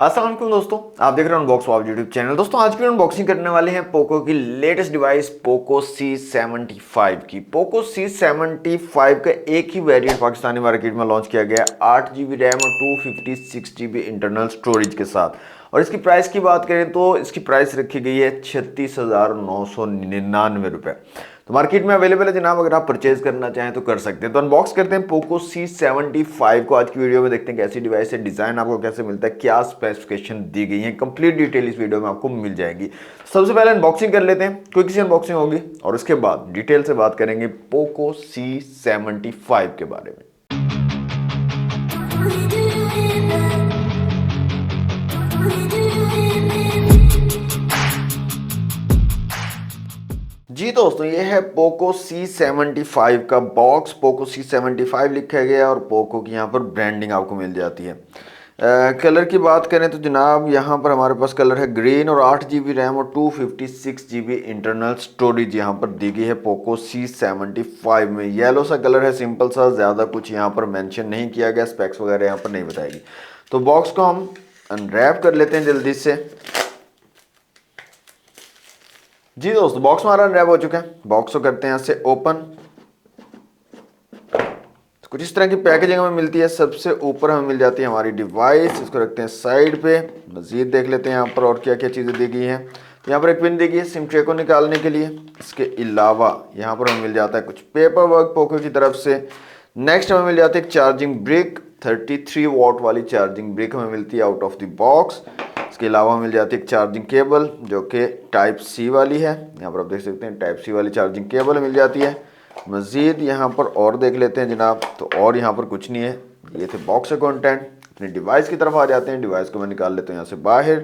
अस्सलाम वालेकुम दोस्तों, आप देख रहे हैं अनबॉक्स वाव यूट्यूब चैनल। दोस्तों आज की अनबॉक्सिंग करने वाले हैं पोको की लेटेस्ट डिवाइस पोको C75 की। पोको C75 का एक ही वेरिएंट पाकिस्तानी मार्केट में लॉन्च किया गया है 8 GB रैम और 256 GB इंटरनल स्टोरेज के साथ। और इसकी प्राइस की बात करें तो इसकी प्राइस रखी गई है 36,999 रुपये। तो मार्केट में अवेलेबल है जनाब, अगर आप परचेज करना चाहें तो कर सकते हैं। तो अनबॉक्स करते हैं पोको C75 को। आज की वीडियो में देखते हैं कैसी डिवाइस है, डिजाइन आपको कैसे मिलता है, क्या स्पेसिफिकेशन दी गई है, कंप्लीट डिटेल इस वीडियो में आपको मिल जाएगी। सबसे पहले अनबॉक्सिंग कर लेते हैं, क्विक सी अनबॉक्सिंग होगी और उसके बाद डिटेल से बात करेंगे पोको C75 के बारे में। जी दोस्तों, ये है पोको C75 का बॉक्स। पोको C75 लिखा गया और पोको की यहाँ पर ब्रांडिंग आपको मिल जाती है। कलर की बात करें तो जनाब यहाँ पर हमारे पास कलर है ग्रीन और 8 GB रैम और 256 GB इंटरनल स्टोरेज यहाँ पर दी गई है पोको C75 में। येलो सा कलर है, सिंपल सा, ज़्यादा कुछ यहाँ पर मेंशन नहीं किया गया, स्पेक्स वगैरह यहाँ पर नहीं बताएगी। तो बॉक्स को हम अनरैप कर लेते हैं जल्दी से। जी दोस्तों, बॉक्स हमारा अनरैप हो चुका है। बॉक्स को करते हैं यहाँ से ओपन। तो कुछ इस तरह की पैकेजिंग हमें मिलती है। सबसे ऊपर हमें मिल जाती है हमारी डिवाइस, इसको रखते हैं साइड पे। मजीद देख लेते हैं यहाँ पर और क्या क्या चीज़ें दी गई हैं। यहाँ पर एक पिन दी गई है सिम ट्रे को निकालने के लिए। इसके अलावा यहाँ पर हमें मिल जाता है कुछ पेपर वर्क पोको की तरफ से। नेक्स्ट हमें मिल जाती है एक चार्जिंग ब्रिक, 33 वॉट वाली चार्जिंग ब्रिक हमें मिलती है आउट ऑफ द बॉक्स। इसके अलावा मिल जाती है एक चार्जिंग केबल जो कि टाइप सी वाली है। यहाँ पर आप देख सकते हैं टाइप सी वाली चार्जिंग केबल मिल जाती है। मज़ीद यहाँ पर और देख लेते हैं जनाब, तो और यहाँ पर कुछ नहीं है। ये थे बॉक्स का कंटेंट। अपनी डिवाइस की तरफ आ जाते हैं। डिवाइस को मैं निकाल लेता हूँ यहाँ से बाहर।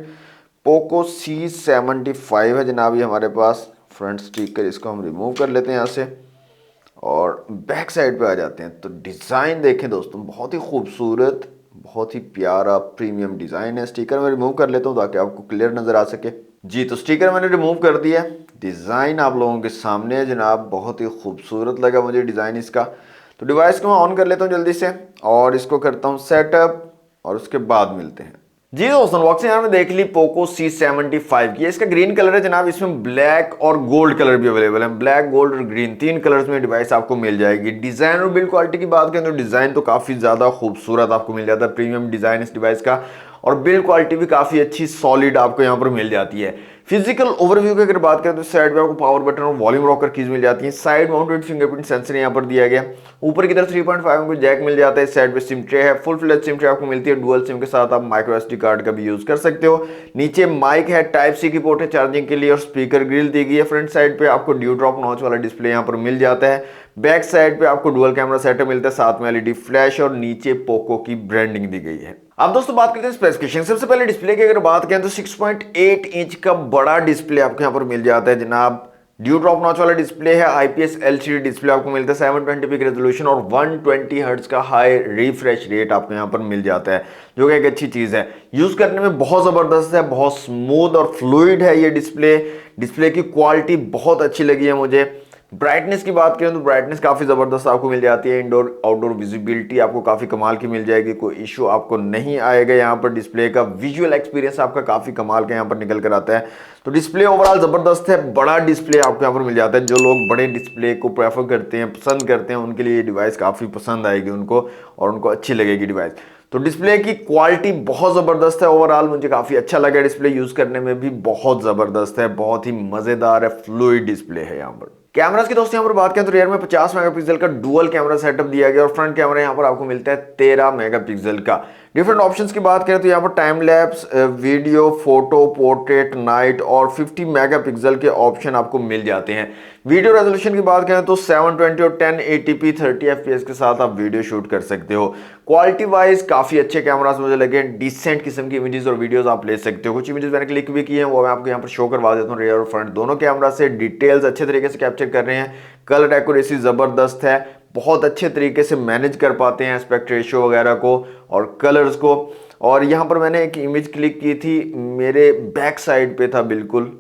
पोको C75 है जनाब ये हमारे पास। फ्रंट स्टिकर इसको हम रिमूव कर लेते हैं यहाँ से और बैक साइड पे आ जाते हैं। तो डिज़ाइन देखें दोस्तों, बहुत ही खूबसूरत, बहुत ही प्यारा प्रीमियम डिज़ाइन है। स्टिकर मैं रिमूव कर लेता हूँ ताकि आपको क्लियर नज़र आ सके। जी तो स्टिकर मैंने रिमूव कर दिया। डिज़ाइन आप लोगों के सामने है जनाब, बहुत ही खूबसूरत लगा मुझे डिज़ाइन इसका। तो डिवाइस को मैं ऑन कर लेता हूँ जल्दी से और इसको करता हूँ सेटअप और उसके बाद मिलते हैं। जी दोस्तों, अनबॉक्सिंग यहाँ में देख ली पोको C75 की। इसका ग्रीन कलर है जनाब, इसमें ब्लैक और गोल्ड कलर भी अवेलेबल है। ब्लैक, गोल्ड और ग्रीन, 3 कलर्स में डिवाइस आपको मिल जाएगी। डिजाइन और बिल्ड क्वालिटी की बात करें तो डिजाइन तो काफी ज्यादा खूबसूरत आपको मिल जाता है। प्रीमियम डिजाइन इस डिवाइस का और बिल्ड क्वालिटी भी काफी अच्छी सॉलिड आपको यहाँ पर मिल जाती है। फिजिकल ओवरव्यू की अगर बात करें तो साइड में आपको पावर बटन और वॉल्यूम रॉकर कीज मिल जाती है। साइड माउंटेड फिंगरप्रिंट सेंसर यहाँ पर दिया गया। ऊपर की तरफ 3.5 में जैक मिल जाता है। साइड पे सिम ट्रे है, फुल फ्लैश सिम ट्रे आपको मिलती है। डुअल सिम के साथ आप माइक्रो एसडी कार्ड का भी यूज कर सकते हो। नीचे माइक है, टाइप सी की पोर्ट है चार्जिंग के लिए और स्पीकर ग्रिल दी गई है। फ्रंट साइड पे आपको ड्यू ड्रॉप नॉच वाला डिस्प्ले यहाँ पर मिल जाता है। बैक साइड पे आपको डुअल कैमरा सेटअप मिलता है, साथ में एलईडी फ्लैश और नीचे पोको की ब्रांडिंग दी गई है। अब दोस्तों बात करते हैं स्पेसिफिकेशन। सबसे पहले डिस्प्ले की अगर बात करें तो 6.8 इंच का बड़ा डिस्प्ले आपको यहाँ पर मिल जाता है जनाब। ड्यू ड्रॉप नॉच वाला डिस्प्ले है। आईपीएस एलसीडी डिस्प्ले आपको मिलता है। 720p की रेजोल्यूशन और 120 हर्ट्ज का हाई रिफ्रेश रेट आपको यहाँ पर मिल जाता है, जो कि एक अच्छी चीज है। यूज करने में बहुत जबरदस्त है, बहुत स्मूथ और फ्लूइड है ये डिस्प्ले। डिस्प्ले की क्वालिटी बहुत अच्छी लगी है मुझे। ब्राइटनेस की बात करें तो ब्राइटनेस काफी जबरदस्त आपको मिल जाती है। इंडोर आउटडोर विजिबिलिटी आपको काफी कमाल की मिल जाएगी, कोई इशू आपको नहीं आएगा। यहाँ पर डिस्प्ले का विजुअल एक्सपीरियंस आपका काफी कमाल का यहाँ पर निकल कर आता है। तो डिस्प्ले ओवरऑल जबरदस्त है। बड़ा डिस्प्ले आपको यहाँ पर मिल जाता है। जो लोग बड़े डिस्प्ले को प्रेफर करते हैं, पसंद करते हैं, उनके लिए ये डिवाइस काफी पसंद आएगी उनको और उनको अच्छी लगेगी डिवाइस। तो डिस्प्ले की क्वालिटी बहुत ज़बरदस्त है। ओवरऑल मुझे काफ़ी अच्छा लगा। डिस्प्ले यूज़ करने में भी बहुत ज़बरदस्त है, बहुत ही मज़ेदार है, फ्लूइड डिस्प्ले है। यहाँ पर कैमरास की दोस्तों यहाँ पर बात करें तो रियर में 50 मेगापिक्सल का डुअल कैमरा सेटअप दिया गया और फ्रंट कैमरा यहाँ पर आपको मिलता है 13 मेगापिक्सल का। डिफरेंट ऑप्शंस की बात करें तो यहाँ पर time lapse, video, photo, portrait, night और 50 मेगापिक्सल के ऑप्शन आपको मिल जाते हैं। वीडियो रेजोल्यूशन की बात करें तो 720 और 1080p 30 fps के साथ आप वीडियो शूट कर सकते हो। क्वालिटी वाइज काफी अच्छे कैमरास मुझे लगे। डिसेंट किस्म की इमेजेस और वीडियोस आप ले सकते हो। कुछ इमेजेस मैंने क्लिक भी किए हैं, वो मैं आपको यहाँ पर शो करवा देता हूँ। रियर और फ्रंट दोनों कैमरा से डिटेल्स अच्छे तरीके से कैप्चर कर रहे हैं। कलर एक्यूरेसी जबरदस्त है, बहुत अच्छे तरीके से मैनेज कर पाते हैं एस्पेक्ट रेशियो वगैरह को और कलर्स को। और यहाँ पर मैंने एक इमेज क्लिक की थी, मेरे बैक साइड पे था बिल्कुल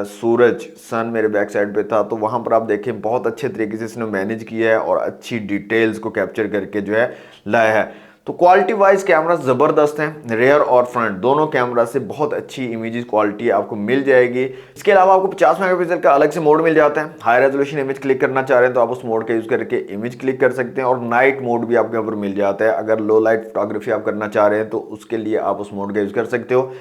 सूरज, सन मेरे बैक साइड पे था। तो वहाँ पर आप देखें बहुत अच्छे तरीके से इसने मैनेज किया है और अच्छी डिटेल्स को कैप्चर करके जो है लाया है। तो क्वालिटी वाइज कैमरा ज़बरदस्त हैं, रेयर और फ्रंट दोनों कैमरा से बहुत अच्छी इमेजेस क्वालिटी आपको मिल जाएगी। इसके अलावा आपको 50 मेगापिक्सल का अलग से मोड मिल जाता है। हाई रेजोल्यूशन इमेज क्लिक करना चाह रहे हैं तो आप उस मोड का यूज़ करके इमेज क्लिक कर सकते हैं, और नाइट मोड भी आपके यहाँ पर मिल जाता है। अगर लो लाइट फोटोग्राफी आप करना चाह रहे हैं तो उसके लिए आप उस मोड का यूज़ कर सकते हो।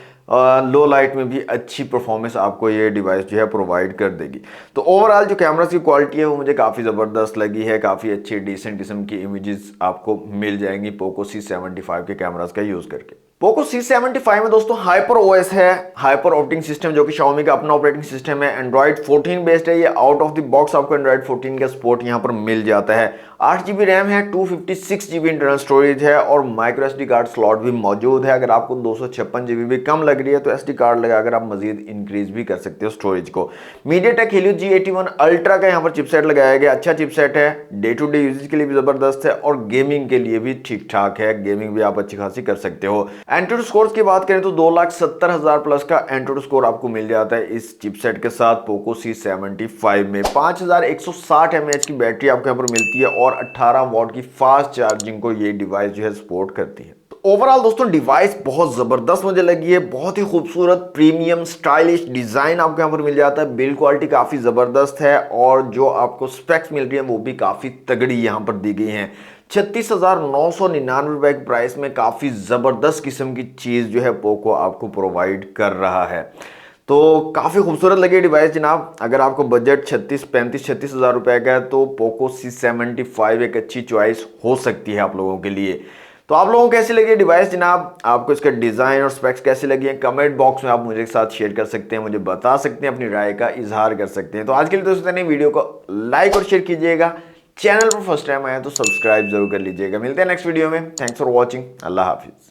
लो लाइट में भी अच्छी परफॉर्मेंस आपको ये डिवाइस जो है प्रोवाइड कर देगी। तो ओवरऑल जो कैमरा की क्वालिटी है वो मुझे काफ़ी ज़बरदस्त लगी है। काफ़ी अच्छी डिसेंट किस्म की इमेजेस आपको मिल जाएंगी पोको C75 के कैमरास का यूज़ करके। पोको C75 में दोस्तों हाइपर ओएस है, हाइपर ऑपरेटिंग सिस्टम, जो कि Xiaomi का अपना ऑपरेटिंग सिस्टम है। एंड्रॉइड 14 बेस्ड है ये। आउट ऑफ द बॉक्स आपको एंड्रॉइड 14 का सपोर्ट यहाँ पर मिल जाता है। 8GB रैम है, 256GB इंटरनल स्टोरेज है, और माइक्रो SD कार्ड स्लॉट भी मौजूद है। अगर आपको 256GB भी कम लग रही है तो SD कार्ड लगाकर आप मजीद इंक्रीज भी कर सकते हो स्टोरेज को। MediaTek Helio G81 अल्ट्रा का यहाँ पर चिपसेट लगाया गया। अच्छा चिपसेट है, डे टू डे यूजेज के लिए भी जबरदस्त है, और गेमिंग के लिए भी ठीक ठाक है। गेमिंग भी आप अच्छी खासी कर सकते हो। एंट्रोड स्कोर की बात करें तो 2,70,000 प्लस का एंट्रोड स्कोर आपको मिल जाता है इस चिपसेट के साथ पोको C75 में। 5160 mAh की बैटरी आपको यहाँ पर मिलती है, और 18 वॉट की फास्ट चार्जिंग को ये डिवाइस जो है सपोर्ट करती है। ओवरऑल दोस्तों डिवाइस बहुत जबरदस्त मुझे लगी है। बहुत ही खूबसूरत प्रीमियम स्टाइलिश डिजाइन आपको यहाँ पर मिल जाता है। बिल्ड क्वालिटी काफी जबरदस्त है, और जो आपको स्पेक्स मिल रही है वो भी काफी तगड़ी यहाँ पर दी गई हैं। 36,999 रुपए के प्राइस में काफी जबरदस्त किस्म की चीज जो है पोको आपको प्रोवाइड कर रहा है। तो काफ़ी खूबसूरत लगी डिवाइस जनाब। अगर आपको बजट 36 हज़ार रुपए का है तो पोको C75 एक अच्छी चॉइस हो सकती है आप लोगों के लिए। तो आप लोगों को कैसी लगी डिवाइस जनाब? आपको इसका डिज़ाइन और स्पेक्स कैसे लगी हैं? कमेंट बॉक्स में आप मुझे साथ शेयर कर सकते हैं, मुझे बता सकते हैं, अपनी राय का इजहार कर सकते हैं। तो आज के लिए दोस्तों ने वीडियो को लाइक और शेयर कीजिएगा। चैनल पर फर्स्ट टाइम आए तो सब्सक्राइब जरूर कर लीजिएगा। मिलते हैं नेक्स्ट वीडियो में। Thanks for watching. अल्लाह हाफिज़।